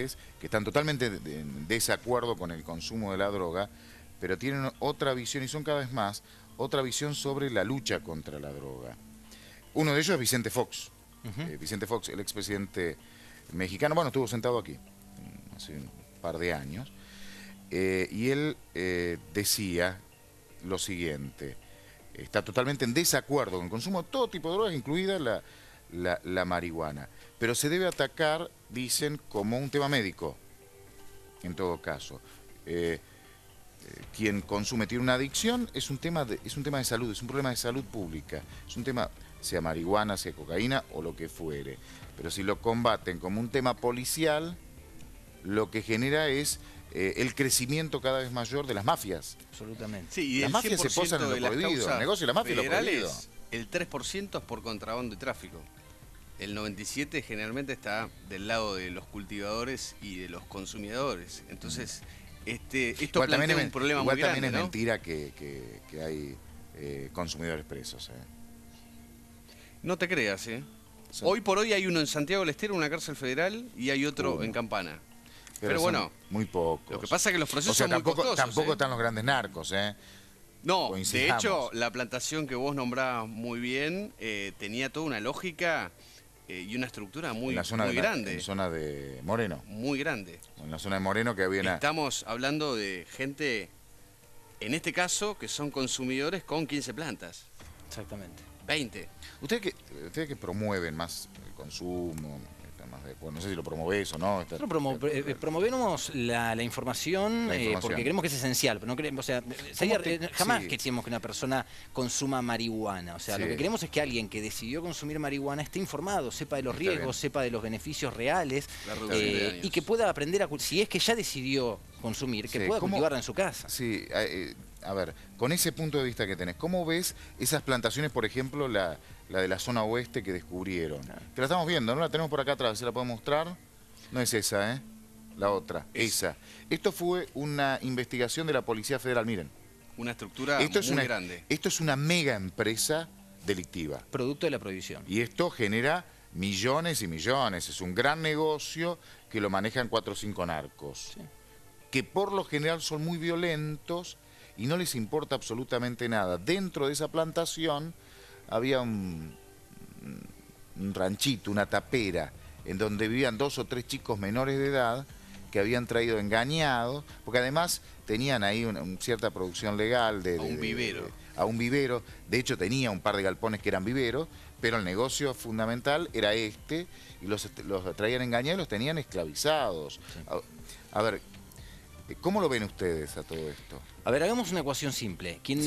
que están totalmente en desacuerdo con el consumo de la droga, pero tienen otra visión, y son cada vez más, otra visión sobre la lucha contra la droga. Uno de ellos es Vicente Fox. Vicente Fox, el expresidente mexicano, bueno, estuvo sentado aquí hace un par de años, y él decía lo siguiente: está totalmente en desacuerdo con el consumo de todo tipo de drogas, incluida la marihuana, pero se debe atacar, dicen, como un tema médico, en todo caso. Quien consume tiene una adicción, es un tema de salud, es un problema de salud pública, es un tema, sea marihuana, sea cocaína o lo que fuere, pero si lo combaten como un tema policial, lo que genera es el crecimiento cada vez mayor de las mafias. Absolutamente. Sí, y las mafias se posan en lo prohibido, el negocio de la mafia es lo prohibido. El 3% es por contrabando y tráfico. El 97% generalmente está del lado de los cultivadores y de los consumidores. Entonces, esto plantea un problema muy grande, también es ¿no? mentira que hay consumidores presos. No te creas, ¿eh? Hoy por hoy hay uno en Santiago del Estero, una cárcel federal, y hay otro en Campana. Pero bueno, muy pocos. Lo que pasa es que los procesos son tampoco, muy costosos. tampoco están los grandes narcos, ¿eh? No, de hecho, la plantación que vos nombrabas muy bien tenía toda una lógica y una estructura muy grande. En la zona de Moreno. Muy grande. En la zona de Moreno que había una... Estamos hablando de gente, en este caso, que son consumidores con 15 plantas. Exactamente. 20. Ustedes que promueven más el consumo, bueno, no sé si lo promovés o no. Nosotros promovemos la información, porque creemos que es esencial. No queremos, o sea, jamás queremos que una persona consuma marihuana. O sea, lo que queremos es que alguien que decidió consumir marihuana esté informado, sepa de los riesgos, sepa de los beneficios reales, y que pueda aprender si es que ya decidió consumir, que pueda cultivarla en su casa. Sí, a ver, con ese punto de vista que tenés, ¿cómo ves esas plantaciones, por ejemplo, la de la zona oeste que descubrieron? Que la estamos viendo, ¿no? La tenemos por acá atrás, ¿se la puedo mostrar? No es esa, ¿eh? La otra, esa. Esto fue una investigación de la Policía Federal, miren. Una estructura muy grande. Esto es una mega empresa delictiva. Producto de la prohibición. Y esto genera millones y millones. Es un gran negocio que lo manejan 4 o 5 narcos. Sí. Que por lo general son muy violentos y no les importa absolutamente nada. Dentro de esa plantación había un ranchito, una tapera, en donde vivían 2 o 3 chicos menores de edad que habían traído engañados, porque además tenían ahí una cierta producción legal a un vivero. A un vivero. De hecho tenía un par de galpones que eran viveros, pero el negocio fundamental era y los traían engañados y los tenían esclavizados. Sí. A ver, ¿cómo lo ven ustedes a todo esto? A ver, hagamos una ecuación simple. Quien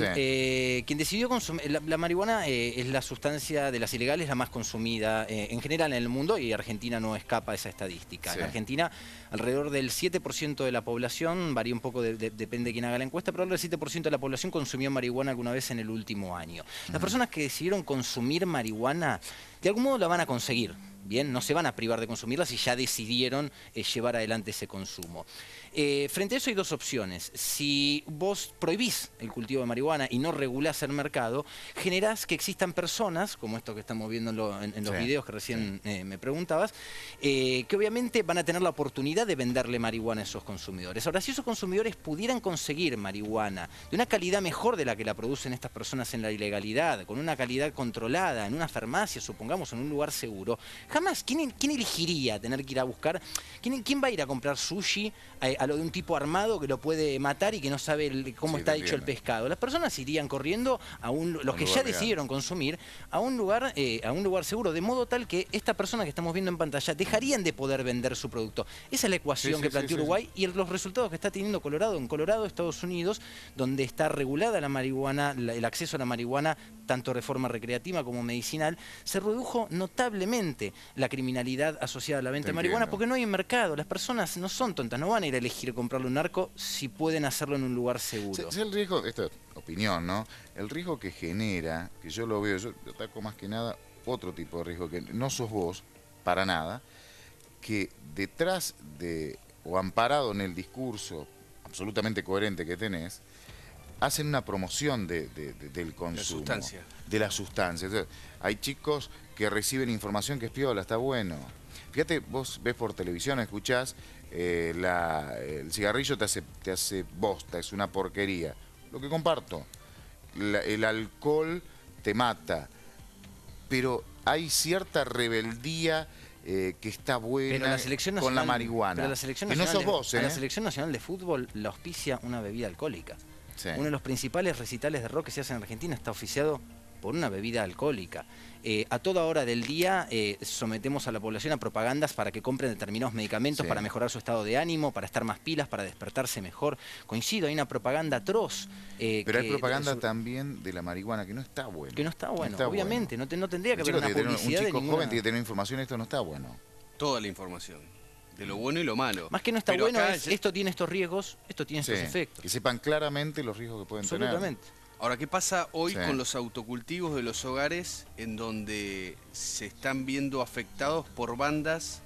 decidió consumir... La marihuana es la sustancia de las ilegales la más consumida en general en el mundo, y Argentina no escapa a esa estadística. En Argentina, alrededor del 7% de la población, varía un poco, depende de quién haga la encuesta, pero alrededor del 7% de la población consumió marihuana alguna vez en el último año. Las personas que decidieron consumir marihuana, de algún modo la van a conseguir. Bien, no se van a privar de consumirla si ya decidieron llevar adelante ese consumo. Frente a eso hay dos opciones. Si vos prohibís el cultivo de marihuana y no regulás el mercado, generás que existan personas, como esto que estamos viendo en los videos que recién me preguntabas, que obviamente van a tener la oportunidad de venderle marihuana a esos consumidores. Ahora, si esos consumidores pudieran conseguir marihuana de una calidad mejor de la que la producen estas personas en la ilegalidad, con una calidad controlada, en una farmacia, supongamos, en un lugar seguro, jamás, ¿quién elegiría tener que ir a buscar? ¿Quién va a ir a comprar sushi a lo de un tipo armado que lo puede matar y que no sabe cómo está hecho el pescado? Las personas irían corriendo los que ya decidieron consumir a un lugar seguro, de modo tal que esta persona que estamos viendo en pantalla dejarían de poder vender su producto. Esa es la ecuación que planteó Uruguay y los resultados que está teniendo Colorado. En Colorado, Estados Unidos, donde está regulada la marihuana, el acceso a la marihuana, tanto de forma recreativa como medicinal, se redujo notablemente la criminalidad asociada a la venta de marihuana porque no hay mercado. Las personas no son tontas, no van a ir a elegir comprarle un narco si pueden hacerlo en un lugar seguro. Es el riesgo, esta es opinión, ¿no? El riesgo que genera, que yo lo veo, yo ataco más que nada otro tipo de riesgo, que no sos vos, para nada, que detrás de, o amparado en el discurso absolutamente coherente que tenés, hacen una promoción del consumo. De la sustancia. Entonces, hay chicos que reciben información que es piola, está bueno. Fíjate, vos ves por televisión, escuchás, el cigarrillo te hace bosta, es una porquería. Lo que comparto, el alcohol te mata, pero hay cierta rebeldía que está buena con la marihuana. Pero la selección nacional, no sos vos, la Selección Nacional de Fútbol la auspicia una bebida alcohólica. Sí. Uno de los principales recitales de rock que se hacen en Argentina está oficiado por una bebida alcohólica. A toda hora del día sometemos a la población a propagandas para que compren determinados medicamentos, sí, para mejorar su estado de ánimo, para estar más pilas, para despertarse mejor. Coincido, hay una propaganda atroz. Pero hay propaganda también de la marihuana que no está buena. Que no está bueno, obviamente. Bueno. No tendría que haber una publicidad un chico joven tiene que tener información, esto no está bueno. Toda la información. De lo bueno y lo malo. Más que no está bueno es, esto tiene estos riesgos, esto tiene estos efectos. Que sepan claramente los riesgos que pueden tener. Absolutamente. Ahora, ¿qué pasa hoy con los autocultivos de los hogares en donde se están viendo afectados por bandas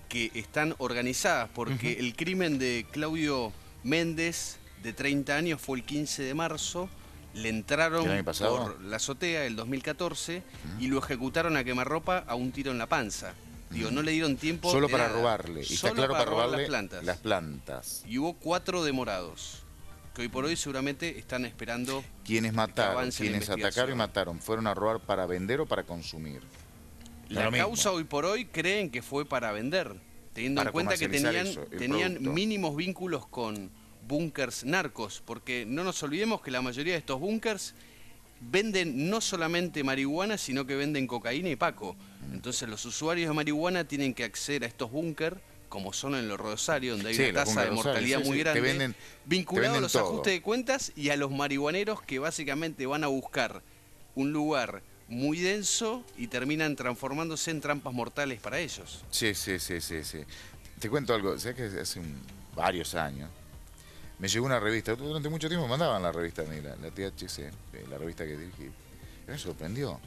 que están organizadas? Porque el crimen de Claudio Méndez, de 30 años, fue el 15 de marzo. Le entraron por la azotea el 2014 y lo ejecutaron a quemarropa a un tiro en la panza. Digo, no le dieron tiempo solo para robarle. Y está claro, para robarle las plantas. Y hubo 4 demorados. Que hoy por hoy seguramente están esperando quienes mataron, quienes atacaron y mataron, ¿fueron a robar para vender o para consumir? La causa hoy por hoy creen que fue para vender, teniendo en cuenta que tenían mínimos vínculos con búnkers narcos, porque no nos olvidemos que la mayoría de estos búnkers venden no solamente marihuana, sino que venden cocaína y paco. Entonces los usuarios de marihuana tienen que acceder a estos búnkers, como son en los Rosario, donde hay una tasa de mortalidad muy grande, vinculado a los ajustes de cuentas y a los marihuaneros que básicamente van a buscar un lugar muy denso y terminan transformándose en trampas mortales para ellos. Sí. Te cuento algo, ¿sabes que hace varios años me llegó una revista? Durante mucho tiempo me mandaban la revista a mí, la THC, la revista que dirigí. Me sorprendió.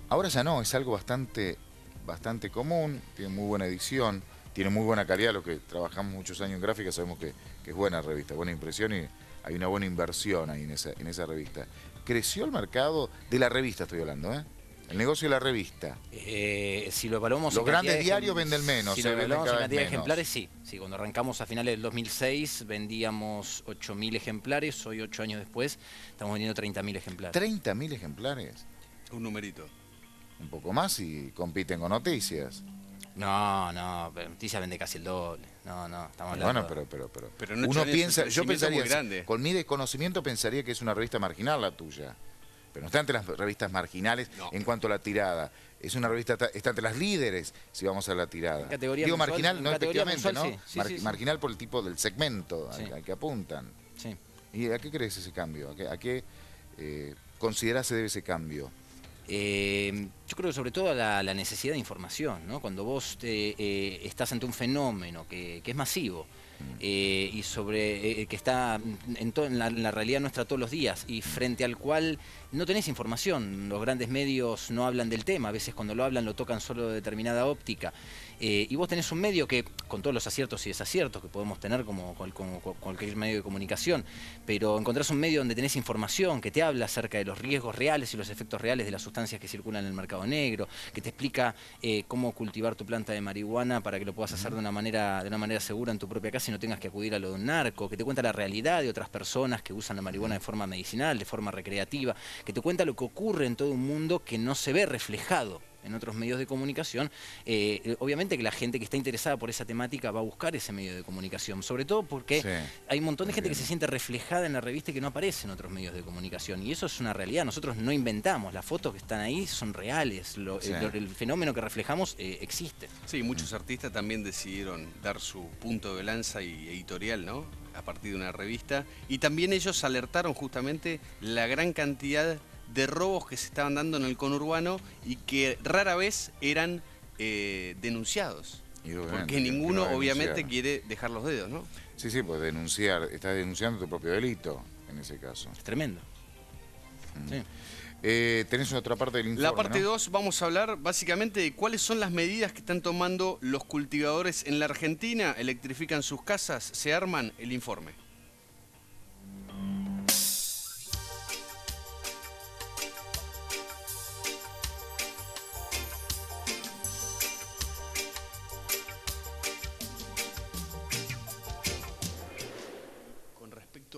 Ahora ya no, es algo bastante común, tiene muy buena edición. Tiene muy buena calidad, los que trabajamos muchos años en gráfica sabemos que es buena revista, buena impresión y hay una buena inversión ahí en esa revista. ¿Creció el mercado de la revista, estoy hablando, el negocio de la revista? Si lo evaluamos los grandes diarios venden menos. Si lo evaluamos en cantidad de ejemplares, sí. Cuando arrancamos a finales del 2006 vendíamos 8.000 ejemplares, hoy 8 años después estamos vendiendo 30.000 ejemplares. ¿30.000 ejemplares? Un numerito. Un poco más y compiten con Noticias. No, Noticias vende casi el doble. No, estamos hablando. Bueno, pero no uno piensa, yo pensaría, con mi desconocimiento pensaría que es una revista marginal la tuya. Pero no está entre las revistas marginales en cuanto a la tirada. Es una revista, está entre las líderes si vamos a la tirada. Digo marginal, no efectivamente, ¿no? Sí, marginal por el tipo del segmento al que apuntan. Sí. ¿Y a qué crees ese cambio? ¿A qué considerás se debe ese cambio? Yo creo que sobre todo a la necesidad de información, ¿no? Cuando vos estás ante un fenómeno que es masivo y que está en la realidad nuestra todos los días y frente al cual no tenés información, los grandes medios no hablan del tema, a veces cuando lo hablan lo tocan solo de determinada óptica, y vos tenés un medio que, con todos los aciertos y desaciertos que podemos tener como cualquier medio de comunicación, pero encontrás un medio donde tenés información que te habla acerca de los riesgos reales y los efectos reales de las sustancias que circulan en el mercado negro, que te explica cómo cultivar tu planta de marihuana para que lo puedas hacer de una manera segura en tu propia casa y no tengas que acudir a lo de un narco, que te cuenta la realidad de otras personas que usan la marihuana de forma medicinal, de forma recreativa, que te cuenta lo que ocurre en todo un mundo que no se ve reflejado en otros medios de comunicación. Obviamente que la gente que está interesada por esa temática va a buscar ese medio de comunicación, sobre todo porque hay un montón de gente que se siente reflejada en la revista y que no aparece en otros medios de comunicación, y eso es una realidad. Nosotros no inventamos, las fotos que están ahí son reales, el fenómeno que reflejamos existe. Sí, muchos artistas también decidieron dar su punto de lanza y editorial, ¿no?, a partir de una revista, y también ellos alertaron justamente la gran cantidad de robos que se estaban dando en el conurbano y que rara vez eran denunciados. Porque ninguno obviamente quiere dejar los dedos, ¿no? Sí, pues denunciar, estás denunciando tu propio delito en ese caso. Es tremendo. Sí. Tenés otra parte del informe, la parte 2, ¿no? Vamos a hablar básicamente de cuáles son las medidas que están tomando los cultivadores en la Argentina. Electrifican sus casas, se arman. El informe.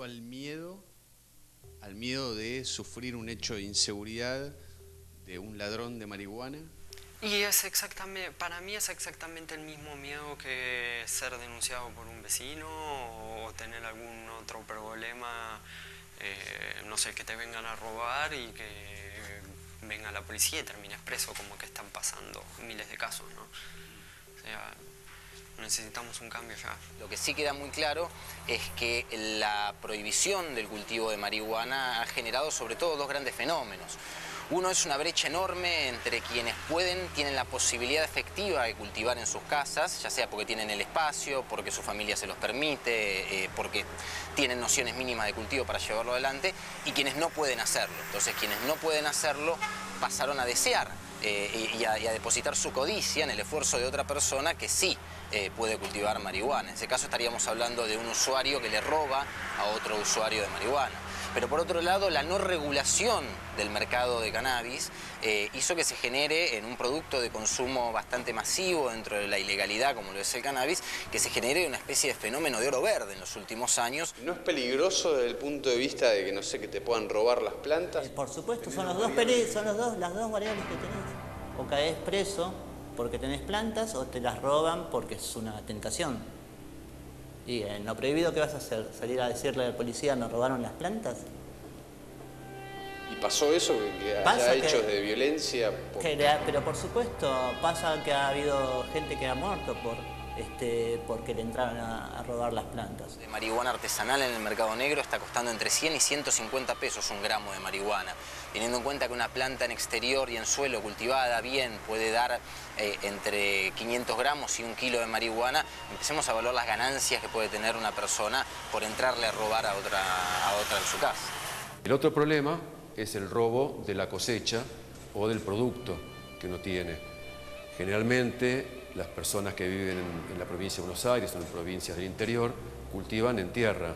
al miedo de sufrir un hecho de inseguridad de un ladrón de marihuana. Y es exactamente, para mí es exactamente el mismo miedo que ser denunciado por un vecino o tener algún otro problema, no sé, que te vengan a robar y que venga la policía y termines preso, como que están pasando miles de casos, ¿no? O sea, necesitamos un cambio ya. Lo que sí queda muy claro es que la prohibición del cultivo de marihuana ha generado sobre todo dos grandes fenómenos. Uno es una brecha enorme entre quienes tienen la posibilidad efectiva de cultivar en sus casas, ya sea porque tienen el espacio, porque su familia se los permite, porque tienen nociones mínimas de cultivo para llevarlo adelante, y quienes no pueden hacerlo. Entonces, quienes no pueden hacerlo pasaron a desear y a depositar su codicia en el esfuerzo de otra persona que sí puede cultivar marihuana. En ese caso estaríamos hablando de un usuario que le roba a otro usuario de marihuana. Pero por otro lado, la no regulación del mercado de cannabis hizo que se genere en un producto de consumo bastante masivo dentro de la ilegalidad, como lo es el cannabis, que se genere una especie de fenómeno de oro verde en los últimos años. ¿No es peligroso desde el punto de vista de que, no sé, que te puedan robar las plantas? Por supuesto, son las dos variables que tenés. O caes preso porque tenés plantas o te las roban porque es una tentación. Y en lo prohibido, ¿qué vas a hacer? ¿Salir a decirle al policía me robaron las plantas? ¿Y pasó eso? ¿Que haya hechos de violencia? Pero por supuesto, pasa que ha habido gente que ha muerto porque le entraron a robar las plantas. De marihuana artesanal en el mercado negro está costando entre 100 y 150 pesos un gramo de marihuana. Teniendo en cuenta que una planta en exterior y en suelo cultivada bien puede dar entre 500 gramos y 1 kilo de marihuana, empecemos a evaluar las ganancias que puede tener una persona por entrarle a robar a otra en su casa. El otro problema es el robo de la cosecha o del producto que uno tiene. Generalmente las personas que viven en la provincia de Buenos Aires o en provincias del interior cultivan en tierra.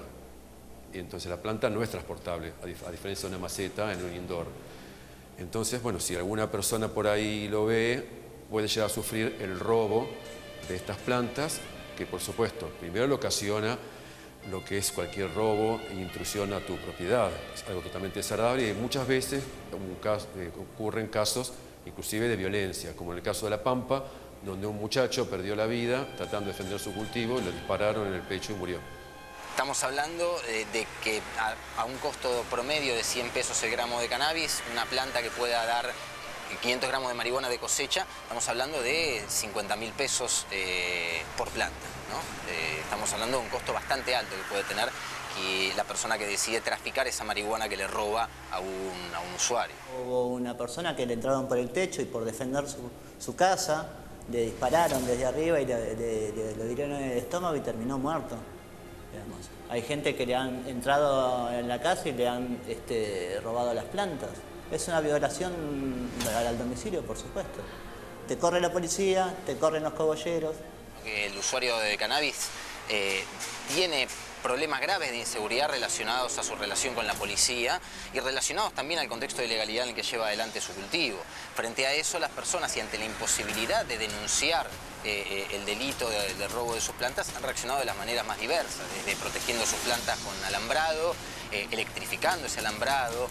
Y entonces la planta no es transportable, a diferencia de una maceta en un indoor. Entonces, bueno, si alguna persona por ahí lo ve, puede llegar a sufrir el robo de estas plantas, que por supuesto, primero le ocasiona lo que es cualquier robo e intrusión a tu propiedad. Es algo totalmente desagradable y muchas veces ocurren casos inclusive de violencia, como en el caso de La Pampa, donde un muchacho perdió la vida tratando de defender su cultivo y le dispararon en el pecho y murió. Estamos hablando de que a un costo promedio de 100 pesos el gramo de cannabis, una planta que pueda dar 500 gramos de marihuana de cosecha, estamos hablando de 50.000 pesos por planta, ¿no? Estamos hablando de un costo bastante alto que puede tener la persona que decide traficar esa marihuana que le roba a un usuario. Hubo una persona que le entraron por el techo y por defender su casa, le dispararon desde arriba y lo hirieron en el estómago y terminó muerto. Digamos. Hay gente que le han entrado en la casa y le han robado las plantas. Es una violación al domicilio, por supuesto. Te corre la policía, te corren los cogolleros. El usuario de cannabis tiene problemas graves de inseguridad relacionados a su relación con la policía y relacionados también al contexto de ilegalidad en el que lleva adelante su cultivo. Frente a eso, las personas, y ante la imposibilidad de denunciar el delito de robo de sus plantas, han reaccionado de las maneras más diversas, desde protegiendo sus plantas con alambrado, electrificando ese alambrado,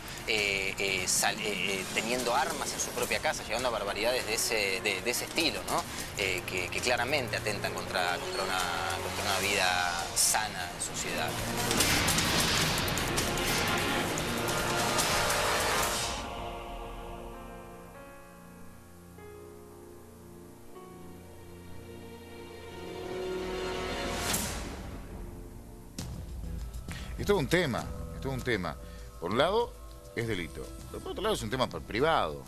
teniendo armas en su propia casa, llegando a barbaridades de ese estilo, ¿no? Que claramente atentan contra una vida sana en sociedad. Esto es un tema. Por un lado, es delito. Pero por otro lado, es un tema privado,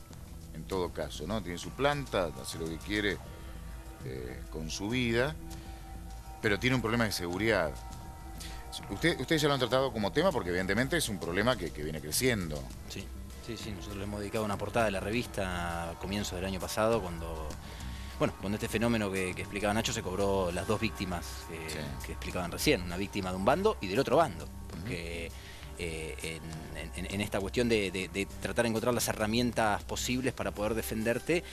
en todo caso, ¿no? Tiene su planta, hace lo que quiere con su vida, pero tiene un problema de seguridad. Ustedes ya lo han tratado como tema porque evidentemente es un problema que viene creciendo. Sí, nosotros le hemos dedicado una portada de la revista a comienzos del año pasado, cuando este fenómeno que explicaba Nacho se cobró las dos víctimas que explicaban recién, una víctima de un bando y del otro bando, porque en esta cuestión de tratar de encontrar las herramientas posibles para poder defenderte,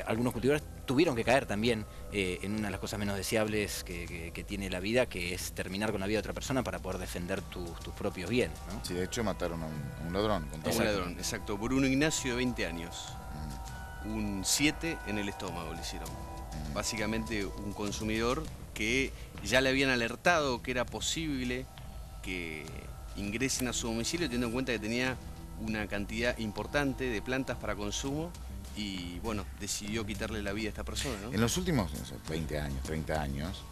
algunos cultivadores tuvieron que caer también en una de las cosas menos deseables que tiene la vida, que es terminar con la vida de otra persona para poder defender tus propios bienes, ¿no? Sí, de hecho mataron a un ladrón. A un ladrón, exacto. Bruno Ignacio, de 20 años. Un 7 en el estómago le hicieron. Básicamente un consumidor que ya le habían alertado que era posible que ingresen a su domicilio, teniendo en cuenta que tenía una cantidad importante de plantas para consumo, y bueno, decidió quitarle la vida a esta persona, ¿no? En los últimos 20 años, 30 años,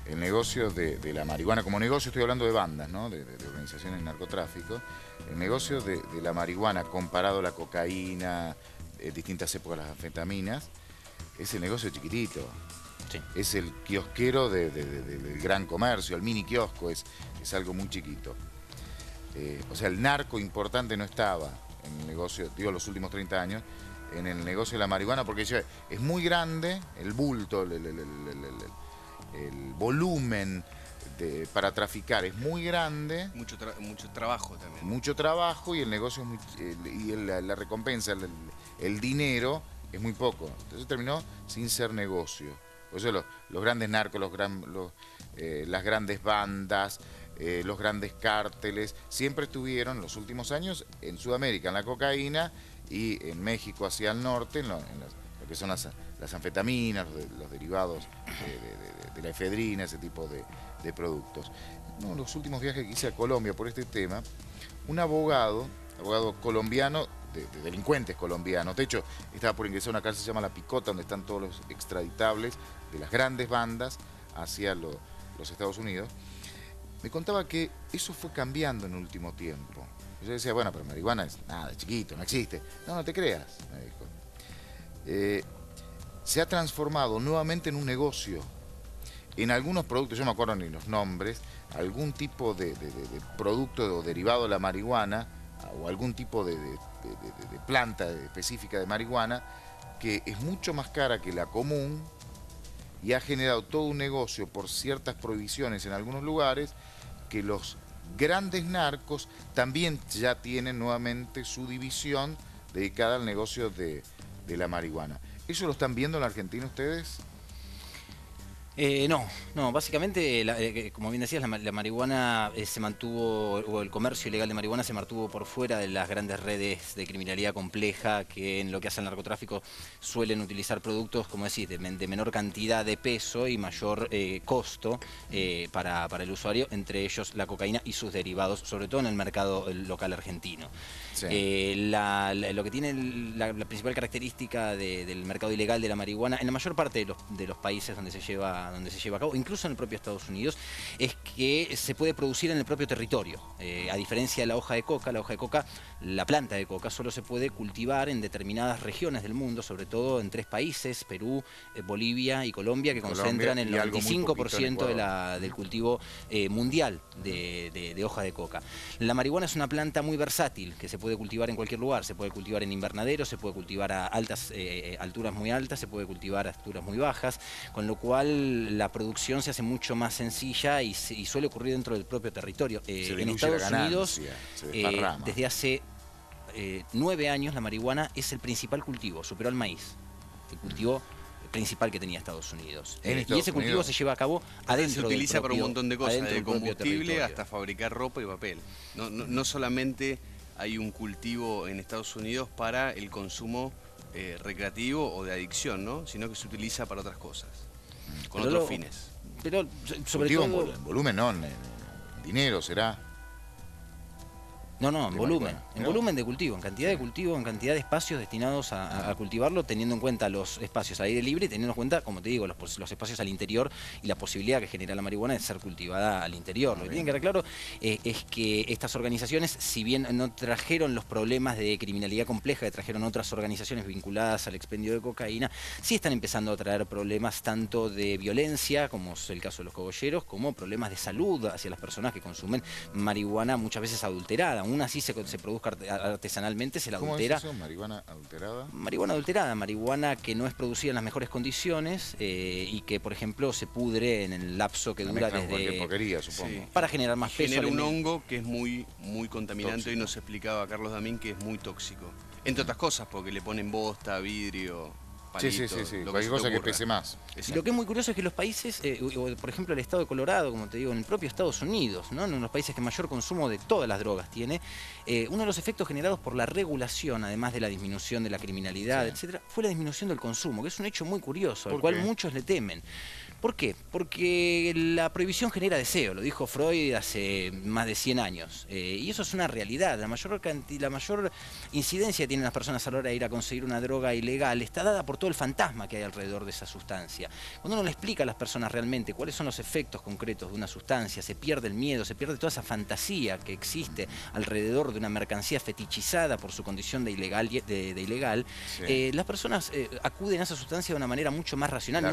el negocio de la marihuana, como negocio estoy hablando de bandas, ¿no? de organizaciones de narcotráfico, el negocio de la marihuana comparado a la cocaína, distintas épocas las anfetaminas, es el negocio chiquitito. Sí. Es el kiosquero del gran comercio, el mini kiosco, es algo muy chiquito. O sea, el narco importante no estaba en el negocio, digo los últimos 30 años, en el negocio de la marihuana, porque es muy grande el bulto, el volumen para traficar es muy grande. Mucho trabajo también. Mucho trabajo, y el negocio es muy, y la recompensa, el dinero es muy poco. Entonces terminó sin ser negocio. Por eso los grandes narcos, las grandes bandas, los grandes cárteles, siempre estuvieron los últimos años en Sudamérica, en la cocaína, y en México hacia el norte, en lo que son las anfetaminas, los derivados de la efedrina, ese tipo de productos. Uno de los últimos viajes que hice a Colombia por este tema, un abogado colombiano, de delincuentes colombianos, de hecho estaba por ingresar a una cárcel que se llama La Picota, donde están todos los extraditables de las grandes bandas hacia los Estados Unidos, me contaba que eso fue cambiando en el último tiempo. Yo decía, bueno, pero marihuana es nada, chiquito, no existe. No te creas, me dijo. Se ha transformado nuevamente en un negocio. En algunos productos, yo no me acuerdo ni los nombres, algún tipo de producto o derivado de la marihuana, o algún tipo de planta específica de marihuana, que es mucho más cara que la común, y ha generado todo un negocio por ciertas prohibiciones en algunos lugares, que los grandes narcos también ya tienen nuevamente su división dedicada al negocio de la marihuana. ¿Eso lo están viendo en la Argentina ustedes? No, básicamente, como bien decías, la marihuana se mantuvo, o el comercio ilegal de marihuana se mantuvo por fuera de las grandes redes de criminalidad compleja, que en lo que hace el narcotráfico suelen utilizar productos, como decís, de menor cantidad de peso y mayor costo para el usuario, entre ellos la cocaína y sus derivados, sobre todo en el mercado local argentino. Sí. Lo que tiene la principal característica del mercado ilegal de la marihuana, en la mayor parte de los países donde se lleva a cabo, incluso en el propio Estados Unidos, es que se puede producir en el propio territorio. A diferencia de la hoja de coca, la planta de coca, solo se puede cultivar en determinadas regiones del mundo, sobre todo en 3 países, Perú, Bolivia y Colombia, que concentran el 95% del cultivo mundial de hoja de coca. La marihuana es una planta muy versátil, que se puede cultivar en cualquier lugar. Se puede cultivar en invernaderos, se puede cultivar a alturas muy altas, se puede cultivar a alturas muy bajas, con lo cual la producción se hace mucho más sencilla y suele ocurrir dentro del propio territorio. En Estados Unidos, desde hace 9 años, la marihuana es el principal cultivo, superó al maíz, el cultivo principal que tenía Estados Unidos. Y ese cultivo se lleva a cabo adentro. Se utiliza para un montón de cosas, desde combustible hasta fabricar ropa y papel. No solamente hay un cultivo en Estados Unidos para el consumo recreativo o de adicción, ¿no? Sino que se utiliza para otras cosas, con otros fines. Pero sobre todo en volumen, no en dinero, será. No, en volumen. En volumen de cultivo, en cantidad de cultivo, en cantidad de espacios destinados a cultivarlo, teniendo en cuenta los espacios al aire libre y teniendo en cuenta, como te digo, los espacios al interior y la posibilidad que genera la marihuana de ser cultivada al interior. Lo que tienen que quedar claro es que estas organizaciones, si bien no trajeron los problemas de criminalidad compleja que trajeron otras organizaciones vinculadas al expendio de cocaína, sí están empezando a traer problemas tanto de violencia, como es el caso de los cogolleros, como problemas de salud hacia las personas que consumen marihuana muchas veces adulterada. aún así se produzca artesanalmente, se la adultera. ¿Cómo es eso? ¿Marihuana adulterada? Marihuana adulterada, marihuana que no es producida en las mejores condiciones y que, por ejemplo, se pudre en el lapso que dura desde... Cualquier porquería, supongo. Sí. Para generar más peso. Genera un hongo que es muy contaminante. Tóxico. Hoy nos explicaba Carlos Damín que es muy tóxico. Entre otras cosas, porque le ponen bosta, vidrio, palito, Sí. lo Cualquier cosa que pese más. Y lo que es muy curioso es que los países, por ejemplo el estado de Colorado, como te digo, en el propio Estados Unidos, ¿no? En los países que mayor consumo de todas las drogas tiene, uno de los efectos generados por la regulación, además de la disminución de la criminalidad, etcétera, fue la disminución del consumo, que es un hecho muy curioso, al cual muchos le temen. ¿Por qué? Porque la prohibición genera deseo, lo dijo Freud hace más de 100 años. Y eso es una realidad. La mayor incidencia que tienen las personas a la hora de ir a conseguir una droga ilegal está dada por todo el fantasma que hay alrededor de esa sustancia. Cuando uno le explica a las personas realmente cuáles son los efectos concretos de una sustancia, se pierde el miedo, se pierde toda esa fantasía que existe alrededor de una mercancía fetichizada por su condición de ilegal. Las personas acuden a esa sustancia de una manera mucho más racional.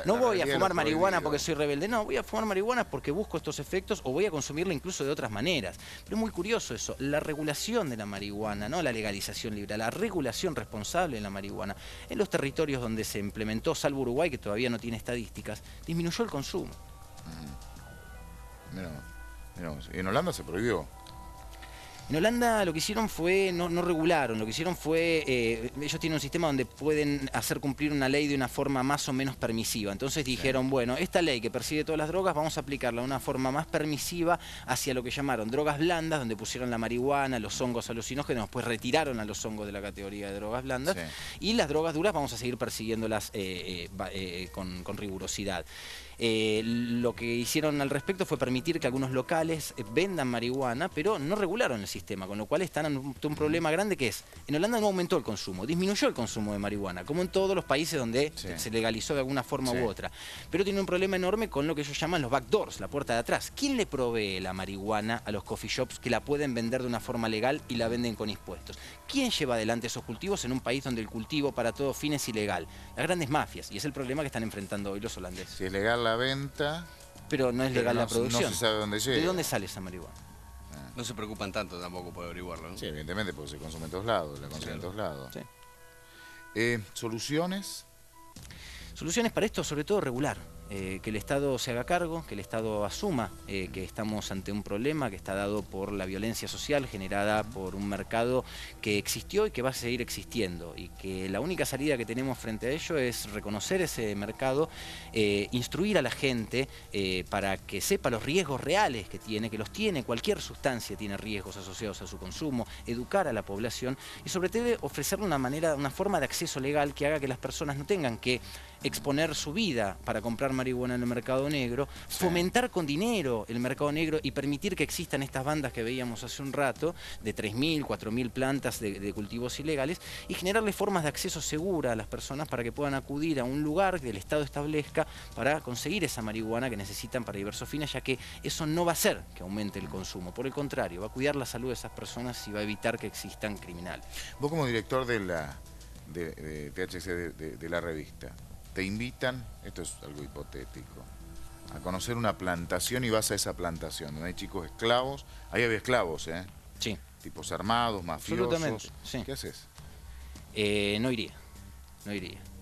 No voy a fumar marihuana porque soy rebelde, no, voy a fumar marihuana porque busco estos efectos o voy a consumirla incluso de otras maneras. Pero es muy curioso eso, la regulación de la marihuana, no la legalización libre, la regulación responsable de la marihuana, en los territorios donde se implementó, salvo Uruguay, que todavía no tiene estadísticas, disminuyó el consumo. Mirá, en Holanda se prohibió. En Holanda lo que hicieron fue, no regularon, lo que hicieron fue, ellos tienen un sistema donde pueden hacer cumplir una ley de una forma más o menos permisiva. Entonces dijeron, bueno, esta ley que persigue todas las drogas, vamos a aplicarla de una forma más permisiva hacia lo que llamaron drogas blandas, donde pusieron la marihuana, los hongos alucinógenos, después retiraron a los hongos de la categoría de drogas blandas. Y las drogas duras vamos a seguir persiguiéndolas con rigurosidad. Lo que hicieron al respecto fue permitir que algunos locales vendan marihuana, pero no regularon el sistema, con lo cual están ante un problema grande que es, en Holanda no aumentó el consumo, disminuyó el consumo de marihuana, como en todos los países donde se legalizó de alguna forma u otra, pero tiene un problema enorme con lo que ellos llaman los backdoors, la puerta de atrás. ¿Quién le provee la marihuana a los coffee shops que la pueden vender de una forma legal y la venden con impuestos? ¿Quién lleva adelante esos cultivos en un país donde el cultivo para todo fin es ilegal? Las grandes mafias, y es el problema que están enfrentando hoy los holandeses. Si es legal la venta, pero no es legal la producción. No se sabe dónde llega. ¿De dónde sale esa marihuana? No se preocupan tanto tampoco por averiguarlo, ¿no? Sí, evidentemente, porque se consume en todos lados, la consiguen en todos lados. ¿Soluciones? Soluciones para esto, sobre todo regular. Que el Estado se haga cargo, que el Estado asuma que estamos ante un problema que está dado por la violencia social generada por un mercado que existió y que va a seguir existiendo, y que la única salida que tenemos frente a ello es reconocer ese mercado, instruir a la gente para que sepa los riesgos reales que tiene, que los tiene, cualquier sustancia tiene riesgos asociados a su consumo, educar a la población y sobre todo ofrecerle una forma de acceso legal que haga que las personas no tengan que exponer su vida para comprar marihuana en el mercado negro, fomentar con dinero el mercado negro y permitir que existan estas bandas que veíamos hace un rato, de 3.000, 4.000 plantas de cultivos ilegales, y generarle formas de acceso segura a las personas para que puedan acudir a un lugar que el Estado establezca para conseguir esa marihuana que necesitan para diversos fines, ya que eso no va a hacer que aumente el consumo, por el contrario, va a cuidar la salud de esas personas y va a evitar que existan criminales. Vos como director de THC de la revista, te invitan, esto es algo hipotético, a conocer una plantación y vas a esa plantación, donde hay chicos esclavos, ahí había esclavos, Sí. Tipos armados, mafiosos. Absolutamente, sí. ¿Qué haces? No iría.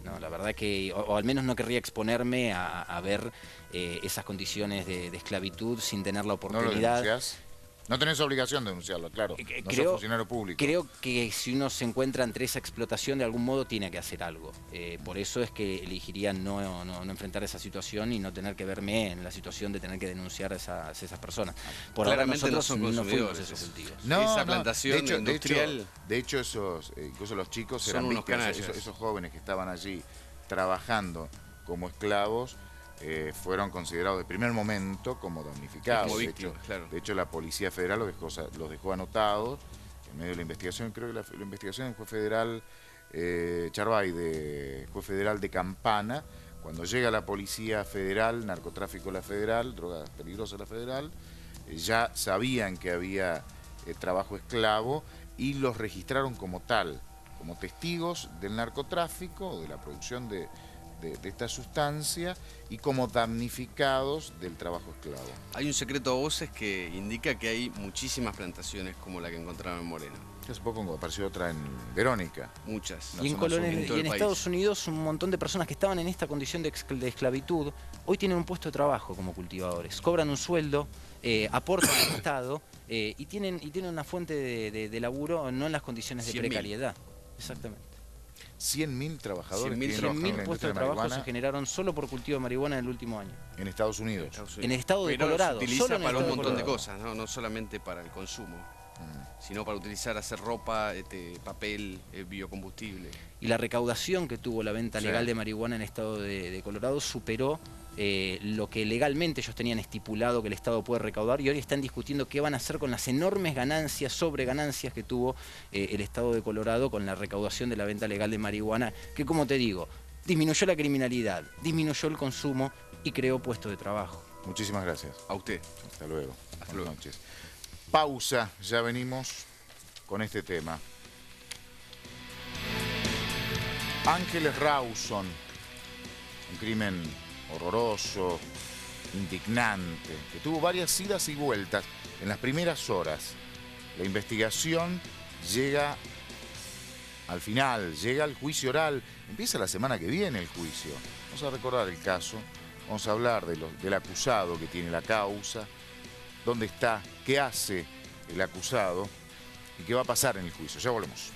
No, la verdad que, o al menos no querría exponerme a ver esas condiciones de esclavitud sin tener la oportunidad. ¿No lo denunciás? No tenés obligación de denunciarlo, claro. No sos funcionario público. Creo que si uno se encuentra entre esa explotación, de algún modo tiene que hacer algo. Por eso es que elegiría no enfrentar esa situación y no tener que verme en la situación de tener que denunciar a esas personas. Por ahora nosotros no son consumidores esos cultivos. Esa plantación industrial. De hecho incluso los chicos son eran unos víctimas, canallas. esos jóvenes que estaban allí trabajando como esclavos, fueron considerados de primer momento como damnificados. Como víctimas, claro. De hecho, la Policía Federal los dejó anotados en medio de la investigación. Creo que la investigación del juez federal Charbay, juez federal de Campana, cuando llega la Policía Federal, narcotráfico la Federal, drogas peligrosas la Federal, ya sabían que había trabajo esclavo y los registraron como tal, como testigos del narcotráfico, de la producción de de esta sustancia y como damnificados del trabajo esclavo. Hay un secreto a voces que indica que hay muchísimas plantaciones como la que encontraron en Moreno. Hace poco apareció otra en Verónica. Muchas. Y en Estados Unidos un montón de personas que estaban en esta condición de esclavitud hoy tienen un puesto de trabajo como cultivadores. Cobran un sueldo, aportan al Estado y tienen una fuente de laburo no en las condiciones de precariedad. Exactamente. 100.000 trabajadores. 100.000 puestos de trabajo se generaron solo por cultivo de marihuana en el último año. En Estados Unidos. En el estado de Colorado. Se utiliza para un montón de cosas, no solamente para el consumo, sino para utilizar, hacer ropa, papel, biocombustible. Y la recaudación que tuvo la venta legal de marihuana en el estado de Colorado superó lo que legalmente ellos tenían estipulado que el Estado puede recaudar, y hoy están discutiendo qué van a hacer con las enormes ganancias, sobreganancias que tuvo el Estado de Colorado con la recaudación de la venta legal de marihuana, que, como te digo, disminuyó la criminalidad, disminuyó el consumo y creó puestos de trabajo. Muchísimas gracias. A usted. Hasta luego. Hasta luego. Buenas noches. Pausa, ya venimos con este tema. Ángeles Rawson, un crimen horroroso, indignante, que tuvo varias idas y vueltas en las primeras horas. La investigación llega al final, llega al juicio oral. Empieza la semana que viene el juicio. Vamos a recordar el caso, vamos a hablar del acusado que tiene la causa, dónde está, qué hace el acusado y qué va a pasar en el juicio. Ya volvemos.